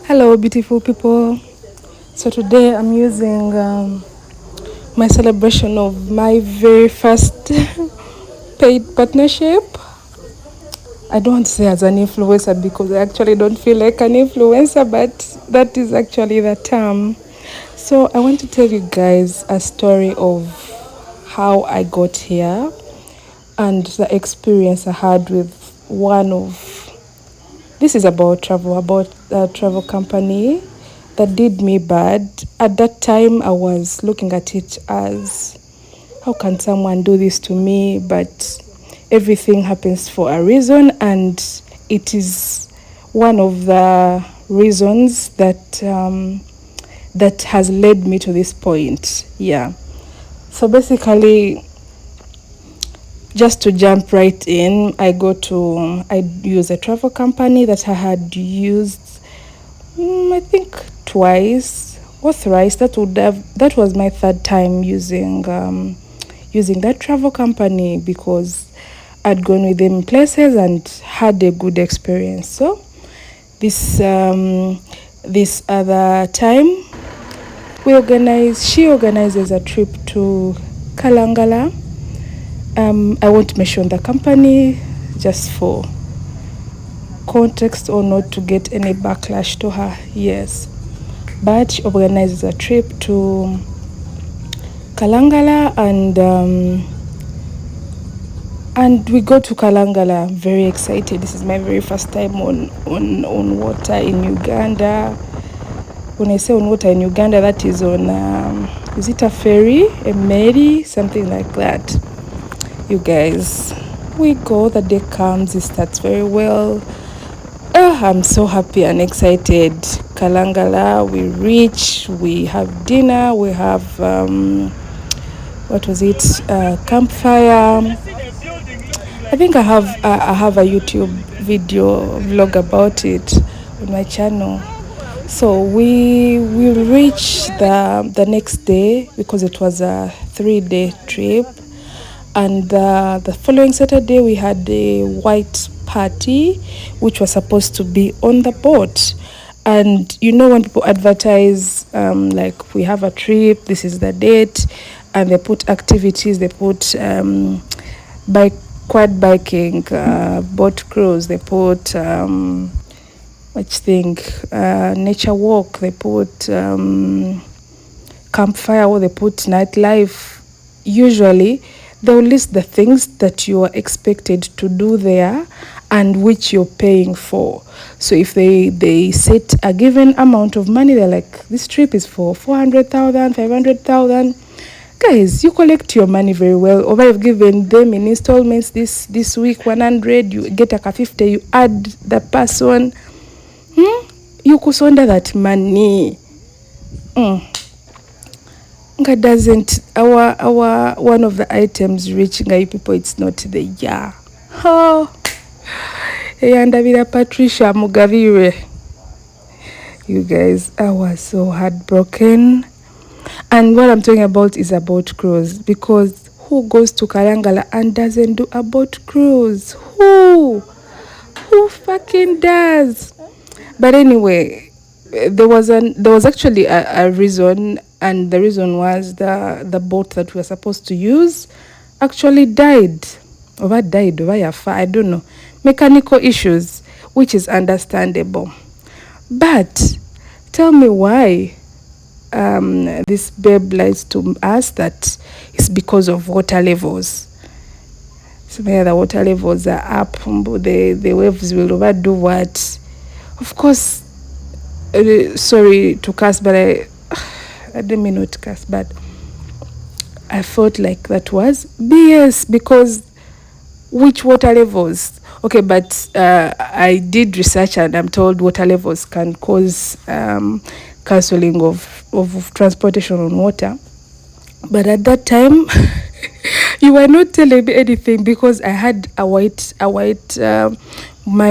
Hello, beautiful people. So today I'm using my celebration of my very first paid partnership. I don't want to say as an influencer because I actually don't feel like an influencer, but that is actually the term. So I want to tell you guys a story of how I got here and the experience I had with one of, this is about a travel company that did me bad. At that time, I was looking at it as, how can someone do this to me? But everything happens for a reason, and it is one of the reasons that that has led me to this point. Yeah. So basically, just to jump right in, I use a travel company that I had used, I think twice or thrice. That was my third time using that travel company because I'd gone with them places and had a good experience. So this other time, she organizes a trip to Kalangala. I won't mention the company just for context or not to get any backlash to her. Yes, but she organizes a trip to Kalangala, and we go to Kalangala. Very excited. This is my very first time on water in Uganda. When I say on water in Uganda, that is on is it a ferry, a meri, something like that. You guys, we go. The day comes. It starts very well. I'm so happy and excited. Kalangala, we reach, we have dinner, we have, what was it, campfire. I think I have a YouTube video vlog about it on my channel. So we reach the next day because it was a 3-day trip. And the following Saturday, we had a white party, which was supposed to be on the boat. And you know, when people advertise, like, we have a trip, this is the date, and they put activities, they put quad biking, boat cruise, they put, nature walk, they put campfire, or they put nightlife. Usually, they'll list the things that you are expected to do there and which you're paying for. So if they set a given amount of money, they're like, this trip is for 400,000, 500,000. Guys, you collect your money very well. Or I've given them in installments this week 100, you get a 50, you add the person. You kusonda that money. Doesn't our one of the items reaching you people, it's not the year. Oh, Yandavira Patricia Mugavire. You guys, I was so heartbroken. And what I'm talking about is a boat cruise, because who goes to Kalangala and doesn't do a boat cruise? Who fucking does? But anyway, there was actually a reason, and the reason was the boat that we were supposed to use actually died. I don't know. Mechanical issues, which is understandable. But tell me why this babe lies to us that it's because of water levels. So where the water levels are up, the waves will overdo what? Of course, sorry to curse, but I didn't mean not to curse, but I felt like that was BS, because which water levels? Okay, but I did research and I'm told water levels can cause cancelling of transportation on water. But at that time, you were not telling me anything, because I had my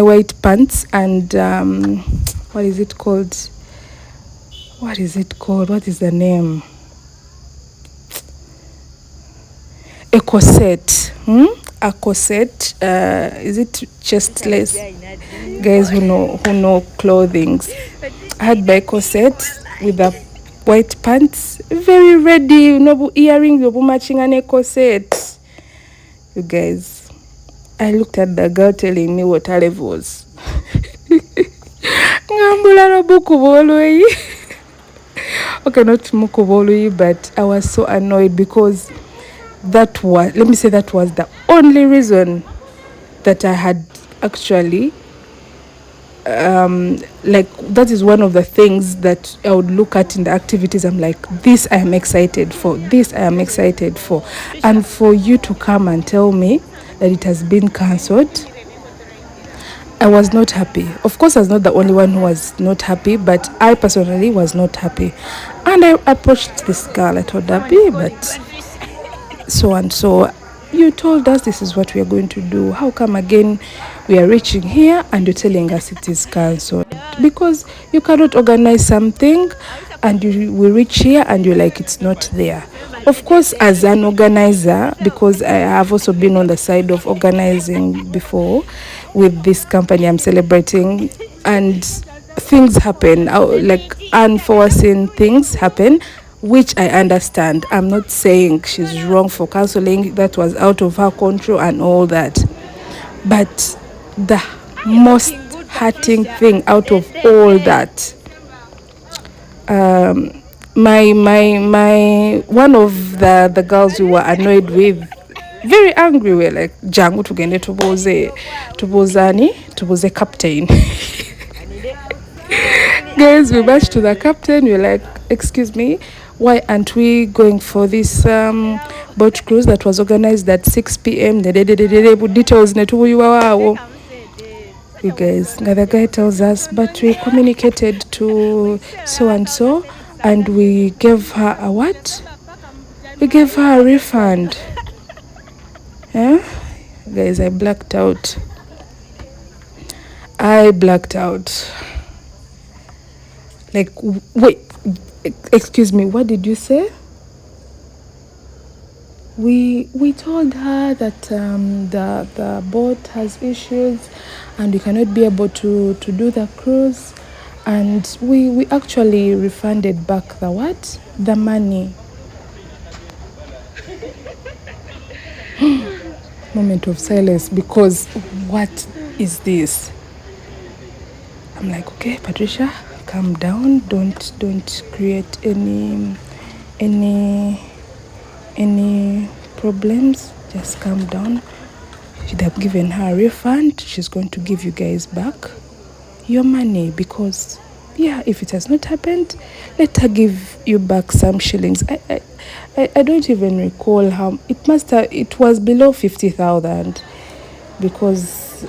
white pants and what is it called? What is the name? A corset. a corset. Is it chestless? Guys who know clothings. I had my corset with a white pants, very ready. No earrings, no matching and a corset. You guys, I looked at the girl telling me what her level was. Okay, not Mukubolui, but I was so annoyed because that was the only reason that I had actually like that is one of the things that I would look at in the activities. I'm like, this I am excited for, this I am excited for. And for you to come and tell me that it has been cancelled, I was not happy. Of course, I was not the only one who was not happy, but I personally was not happy. And I approached this girl. I told her, but so and so, you told us this is what we are going to do. How come again we are reaching here and you're telling us it is cancelled? Because you cannot organize something and we reach here and you're like, it's not there. Of course, as an organizer, because I have also been on the side of organizing before with this company I'm celebrating, and things happen, like unforeseen things happen, which I understand. I'm not saying she's wrong for cancelling. That was out of her control and all that. But the most hurting thing out of all that, my one of the girls we were annoyed with, very angry, we were like, jangu tugende tubuze captain. Guys, we marched to the captain. We were like, excuse me, why aren't we going for this boat cruise that was organized at 6 p.m? Details. You guys, the guy tells us, but we communicated to so and so, and we gave her a what? We gave her a refund. Yeah? Guys, I blacked out. Like, wait, excuse me, what did you say? We told her that the boat has issues and we cannot be able to do the cruise, and we actually refunded back the what? The money. Moment of silence, because what is this? I'm like, okay, Patricia, calm down. Don't create any problems. Just calm down. Should have given her a refund. She's going to give you guys back your money, because yeah, if it has not happened, let her give you back some shillings. I don't even recall how it was below 50,000, because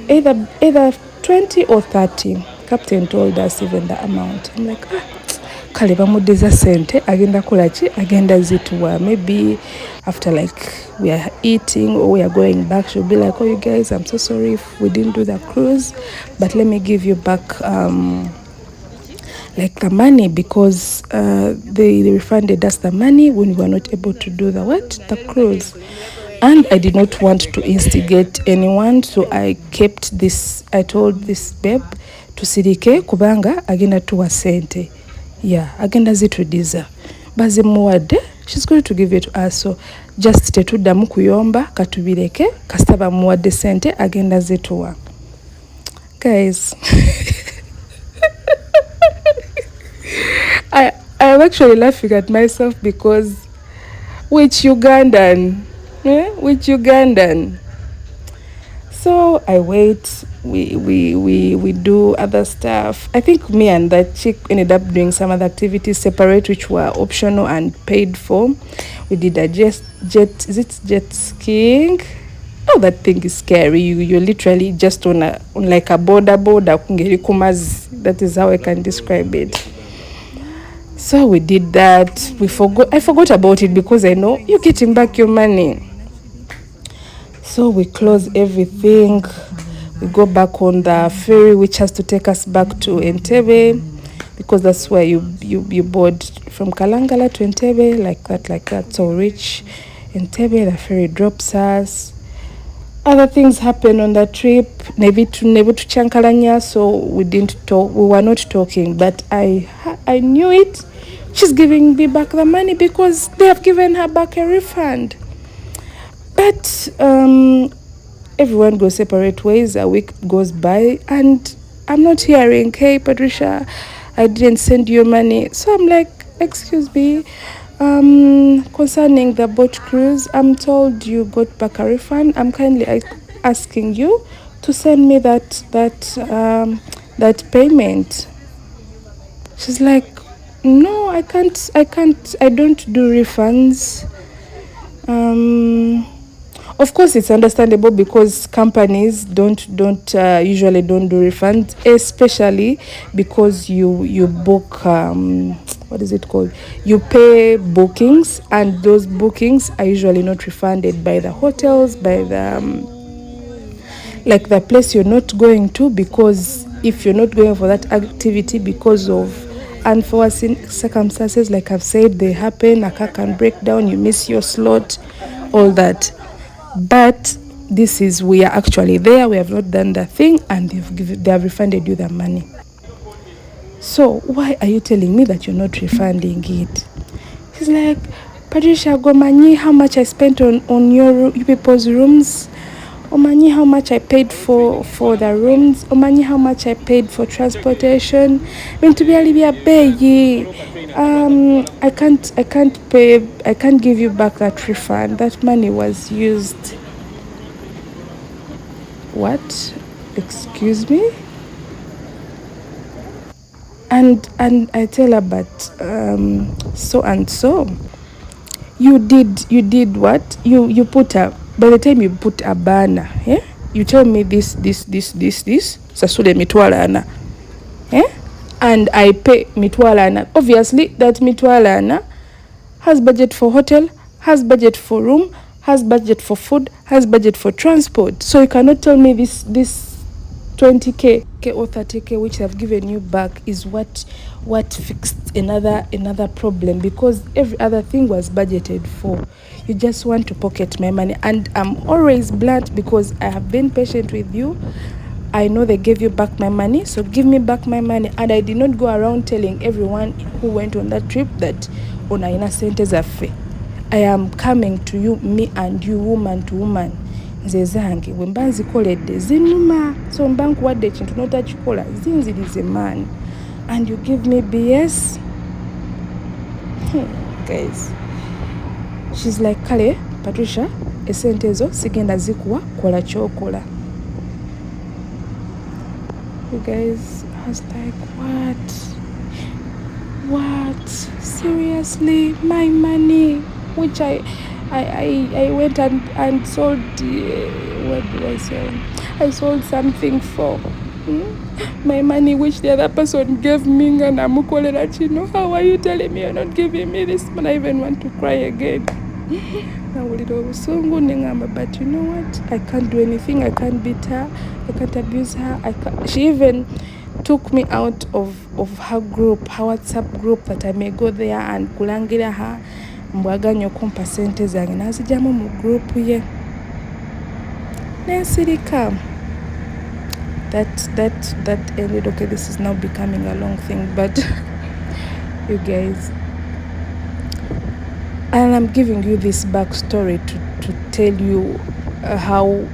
either 20 or 30. Captain told us even the amount. I'm like, kale bamudeza sente agenda kolachi agenda zituwa. Maybe after like we are eating or we are going back, she'll be like, oh, you guys, I'm so sorry if we didn't do the cruise, but let me give you back like the money, because they refunded us the money when we were not able to do the cruise. And I did not want to instigate anyone, so I kept this. I told this babe to sirike kubanga agenda tuwa sente. Yeah, agenda zitudiza. Bazimuwadde, she's going to give it to us. So just tetuddamu kuyomba katubireke kasita bamuwadde sente agenda zituwa. Guys, I'm actually laughing at myself, because which Ugandan? So I wait, we do other stuff. I think me and that chick ended up doing some other activities separate, which were optional and paid for. We did a jet skiing? Oh, that thing is scary. You're literally just on like a border. That is how I can describe it. So we did that. I forgot about it, because I know you're getting back your money. So we close everything. We go back on the ferry, which has to take us back to Entebbe, because that's where you board from Kalangala to Entebbe, like that. So we reach Entebbe, the ferry drops us. other things happened on that trip. Never to Chankalanya, so we didn't talk. We were not talking, but I knew it. She's giving me back the money because they have given her back a refund. But everyone goes separate ways. A week goes by, and I'm not hearing, "Hey, Patricia, I didn't send you money." So I'm like, "Excuse me, concerning the boat cruise, I'm told you got back a refund. I'm kindly asking you to send me that payment." She's like, "No, I can't. I don't do refunds." Of course, it's understandable because companies usually don't do refunds, especially because you book what is it called? You pay bookings, and those bookings are usually not refunded by the hotels, by the like the place you're not going to, because if you're not going for that activity because of unforeseen circumstances, like I've said, they happen, a car can break down, you miss your slot, all that. But this is, we are actually there, we have not done the thing, and they have refunded you the money. So why are you telling me that you're not refunding it? He's like, "Patricia, Gomanyi, how much I spent on you people's rooms. Omanyi, how much I paid for the rooms. Omanyi, how much I paid for transportation. To be a baby. I can't pay. I can't give you back that refund. That money was used." What? Excuse me? And I tell her, "But so and so, you did what? You put a, by the time you put a banner, eh? You tell me this, sasule mitwala eh? And I pay mitwala. Obviously, that mitwala has budget for hotel, has budget for room, has budget for food, has budget for transport. So you cannot tell me this 20k or 30k which I've given you back is what fixed another problem, because every other thing was budgeted for. You just want to pocket my money." And I'm always blunt because I have been patient with you. I know they gave you back my money, so give me back my money. And I did not go around telling everyone who went on that trip that unaina sente zaffe. I am coming to you, me and you, woman to woman. Nze zange bwe mba nzikoledde zinuma, so mba nkuwadde ekintu n'otakikola zinzirize man, and you give me BS. Guys, she's like, "Kale Patricia, esente ezo sigenda zikuwa, kola kyokola." You guys, I was like, what? Seriously? My money, which I went and sold, what did I sell? I sold something for. My money which the other person gave me, and I'm calling chino. How are you telling me you're not giving me this? But I even want to cry again. But you know what? I can't do anything. I can't beat her. I can't abuse her. She even took me out of her group, her WhatsApp group, that I may go there and kulangira her. Mbwaganyo kumpa sente zange nazijamu mu group ye. Nensirika. That ended. Okay, this is now becoming a long thing, but you guys, and I'm giving you this backstory to tell you how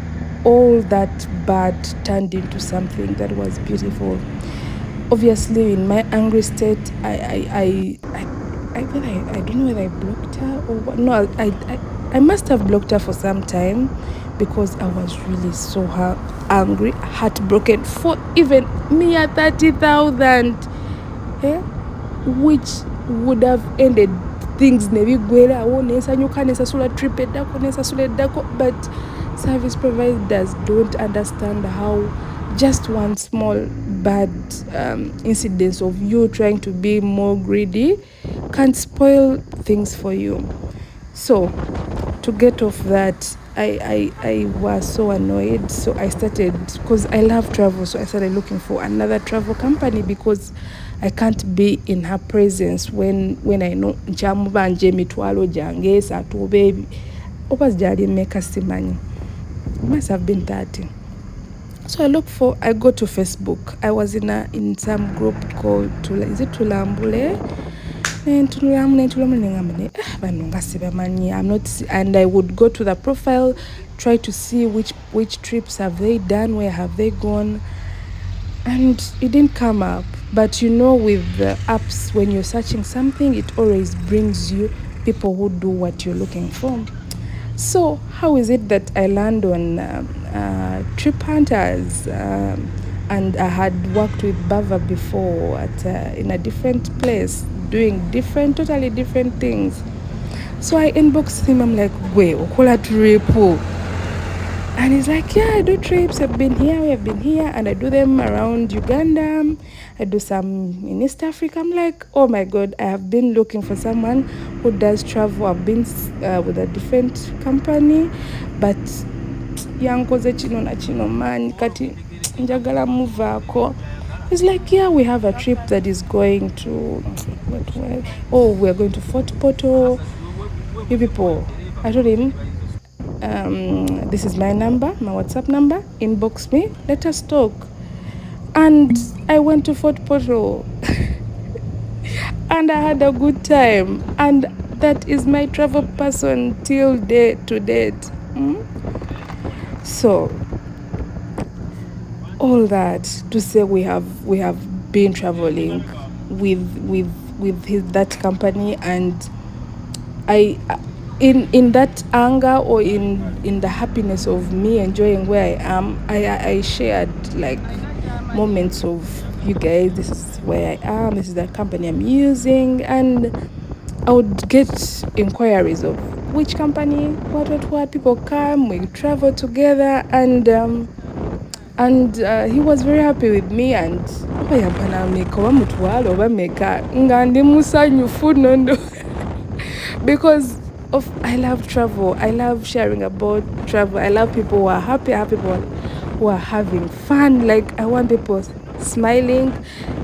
all that bad turned into something that was beautiful. Obviously, in my angry state, I don't know whether I blocked her or what. No, I must have blocked her for some time, because I was really so angry, heartbroken for even me at 30,000, which would have ended things. But service providers don't understand how just one small bad incidence of you trying to be more greedy can spoil things for you. So to get off that, I was so annoyed. So I started, because I love travel, so I started looking for another travel company, because I can't be in her presence when I know jamubanje mitwalo jange satubebi oba jali meka simanyi. must have been 30. So I go to Facebook. I was in some group called Tulambule? And I would go to the profile, try to see which trips have they done, where have they gone, and it didn't come up. But with the apps, when you're searching something, it always brings you people who do what you're looking for. So how is it that I land on Trip Hunters? And I had worked with Bava before in a different place, doing totally different things. So I inboxed him. I'm like, "Gwe, okola trip?" And he's like, "Yeah, I do trips. We have been here, and I do them around Uganda. I do some in East Africa." I'm like, "Oh my God, I have been looking for someone who does travel. I've been with a different company, but yankoze kino na kino man kati njagala muvaako." He's like, "Yeah, we have a trip that is going to we're going to Fort Portal. You people." I told him, "This is my number, my WhatsApp number. Inbox me. Let us talk." And I went to Fort Portal and I had a good time. And that is my travel person till to date. So all that to say we have been traveling with that company, and I in that anger or in the happiness of me enjoying where I am, I shared like moments of, "You guys, this is where I am, this is the company I'm using." And I would get inquiries of which company, what people come, we travel together, and he was very happy with me. And bayampanameka wamutwala obameka nga ndi musanyufu nondo because I love travel. I love sharing about travel. I love people who are happy. I have people who are having fun. Like, I want people smiling,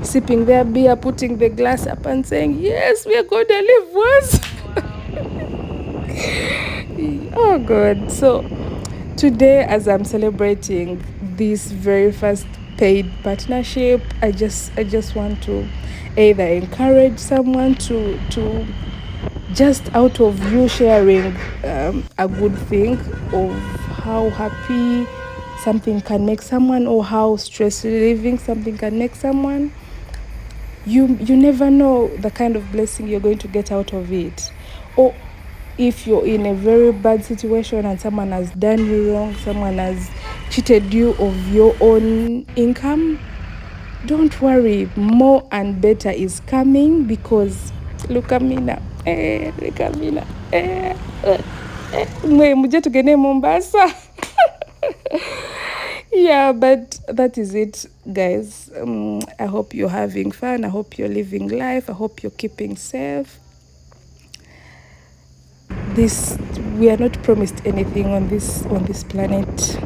sipping their beer, putting the glass up and saying, "Yes, we are going to live once." Oh God. So today, as I'm celebrating this very first paid partnership, I just want to either encourage someone to just out of you sharing a good thing of how happy something can make someone, or how stress relieving something can make someone. You never know the kind of blessing you're going to get out of it. Or if you're in a very bad situation and someone has done you wrong, someone has cheated you of your own income, don't worry, more and better is coming, because look at me now. Muje tugende Mombasa. Yeah, but that is it, guys. I hope you're having fun. I hope you're living life. I hope you're keeping safe. We are not promised anything on this planet.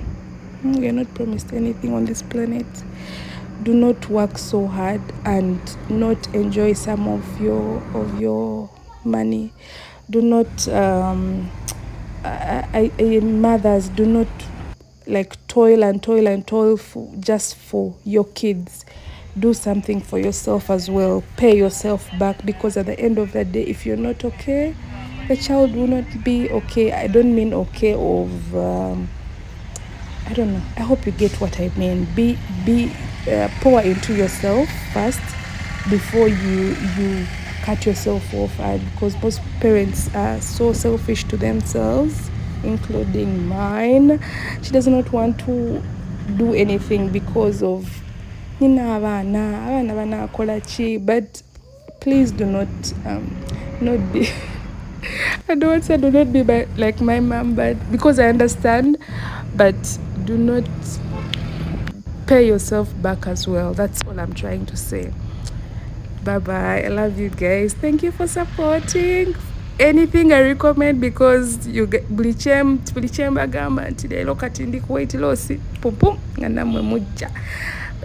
We are not promised anything on this planet. Do not work so hard and not enjoy some of your money. Do not mothers, do not like toil just for your kids. Do something for yourself as well. Pay yourself back, because at the end of the day, if you're not okay, the child will not be okay. I don't mean okay of I don't know. I hope you get what I mean. Be pour into yourself first before you cut yourself off. And because most parents are so selfish to themselves, including mine. She does not want to do anything because of abana kolachi. But please do not be. I don't want to say do not be like my mom, but because I understand, but do not pay yourself back as well. That's all I'm trying to say. Bye-bye. I love you guys. Thank you for supporting. Anything I recommend, because you get blichem bagamba nti lero kati ndi ku weight loss pupum nga namwe mujja.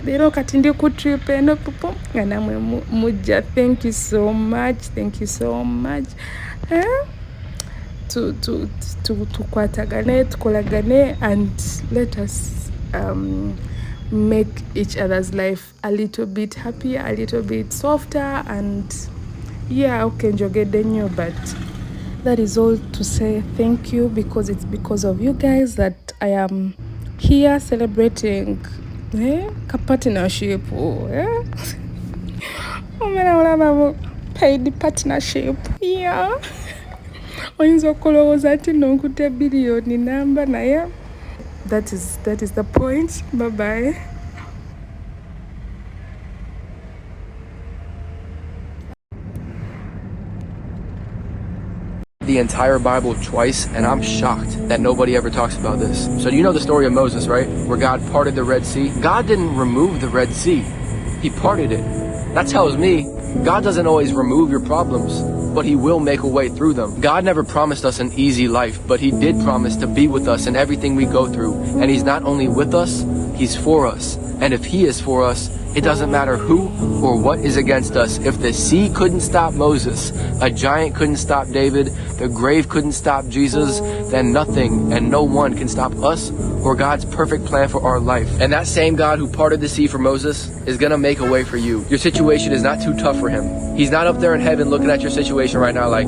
Lero kati ndi ku trip eno pupum nga namwe mujja. Thank you so much. tukwatagane, tukolagane, and let us make each other's life a little bit happier, a little bit softer, and yeah, okay, njogedde nnyo, but that is all to say thank you, because it's because of you guys that I am here celebrating partnership. Paid partnership. Yeah. Oyinza okulowooza nti nonkutte biliyoni namba naye. That is the point. Bye bye. The entire Bible twice, and I'm shocked that nobody ever talks about this. So do you know the story of Moses, right? Where God parted the Red Sea? God didn't remove the Red Sea. He parted it. That tells me God doesn't always remove your problems, but he will make a way through them. God never promised us an easy life, but he did promise to be with us in everything we go through. And he's not only with us, he's for us. And if he is for us, it doesn't matter who or what is against us. If the sea couldn't stop Moses, a giant couldn't stop David, the grave couldn't stop Jesus, then nothing and no one can stop us or God's perfect plan for our life. And that same God who parted the sea for Moses is gonna make a way for you. Your situation is not too tough for him. He's not up there in heaven looking at your situation right now like,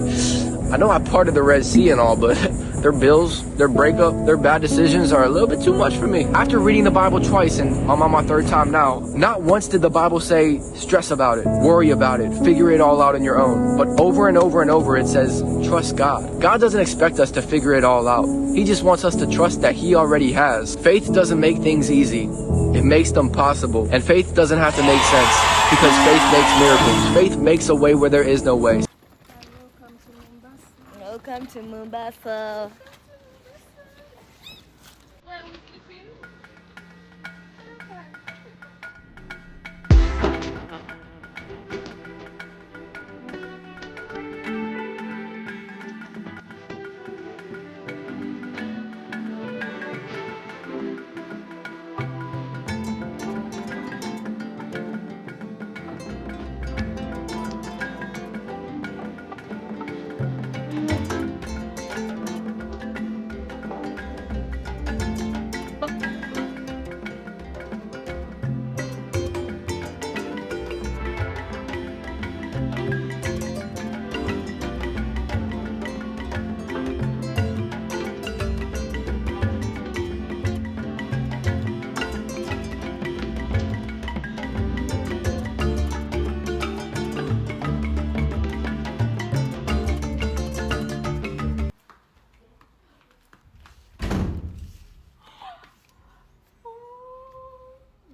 I know I parted the Red Sea and all, but their bills, their breakup, their bad decisions are a little bit too much for me. After reading the Bible twice, and I'm on my third time now, not once did the Bible say stress about it, worry about it, figure it all out on your own. But over and over and over it says trust God. God doesn't expect us to figure it all out. He just wants us to trust that he already has. Faith doesn't make things easy. It makes them possible. And faith doesn't have to make sense, because faith makes miracles. Faith makes a way where there is no way. Welcome to Mombasa.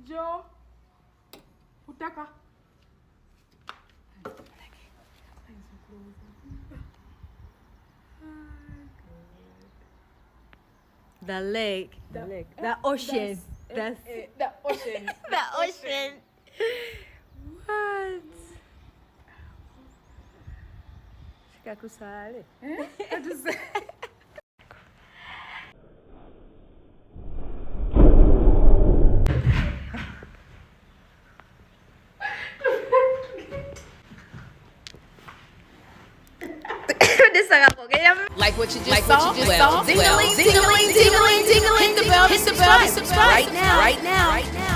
Joe, utaka. The lake. The ocean. That's the ocean. the ocean. What? Shikakusale. Like what you just saw? Ding-a-ling, ding-a-ling, ding-a-ling, ding-a-ling. Hit the bell to subscribe right now.